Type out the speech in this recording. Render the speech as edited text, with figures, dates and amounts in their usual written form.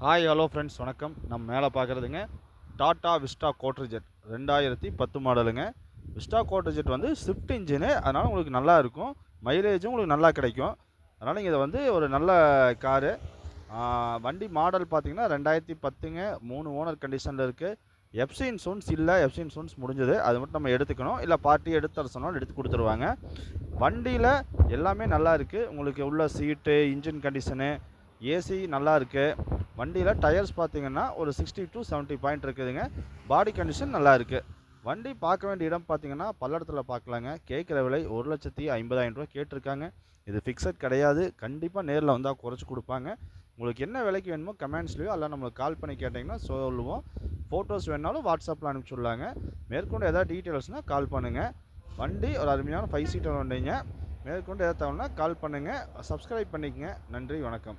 Hi hello friends வணக்கம். நம்ம மேலே பார்க்குறதுங்க டாடா விஸ்டா கோட்ரிஜெட் 2010 மாடலுங்க. விஸ்டா கோட்ரிஜெட் வந்து ஸ்விஃப்ட் இன்ஜினு, அதனால் உங்களுக்கு நல்லா இருக்கும். மைலேஜும் உங்களுக்கு நல்லா கிடைக்கும். அதனால் இதை வந்து ஒரு நல்ல காரு. வண்டி மாடல் பார்த்தீங்கன்னா 2010ங்க. 3 ஓனர் கண்டிஷனில் இருக்குது. எஃப்சி இன்சூரன்ஸ் இல்லை, எஃப்சி இன்சூரன்ஸ் முடிஞ்சது. அது மட்டும் நம்ம எடுத்துக்கணும். இல்லை பார்ட்டி எடுத்து தர சொன்னாலும் எடுத்து கொடுத்துருவாங்க. வண்டியில் எல்லாமே நல்லா இருக்குது. உங்களுக்கு உள்ள சீட்டு, இன்ஜின் கண்டிஷனு, ஏசி நல்லா இருக்குது. வண்டியில் டயர்ஸ் பார்த்தீங்கன்னா ஒரு 60 to 70 பாயிண்ட் இருக்குதுங்க. பாடி கண்டிஷன் நல்லா இருக்குது. வண்டி பார்க்க வேண்டிய இடம் பார்த்தீங்கன்னா பல்லடத்தில் பார்க்கலாங்க. கேட்குற விலை 1,50,000 ரூபா கேட்டிருக்காங்க. இது ஃபிக்ஸட் கிடையாது. கண்டிப்பாக நேரில் வந்தால் குறைச்சி கொடுப்பாங்க. உங்களுக்கு என்ன விலைக்கு வேணுமோ கமெண்ட்ஸ்லையோ அல்ல நம்மளுக்கு கால் பண்ணி கேட்டிங்கன்னா சொல்லுவோம். ஃபோட்டோஸ் வேணாலும் வாட்ஸ்அப்பில் அனுப்பிச்சுடலாங்க. மேற்கொண்டு எதாவது டீட்டெயில்ஸ்னால் கால் பண்ணுங்கள். வண்டி ஒரு அருமையான 5 சீட்டர் வண்டிங்க. மேற்கொண்டு எதாவது தகவல்னா கால் பண்ணுங்கள். சப்ஸ்கிரைப் பண்ணிக்கங்க. நன்றி, வணக்கம்.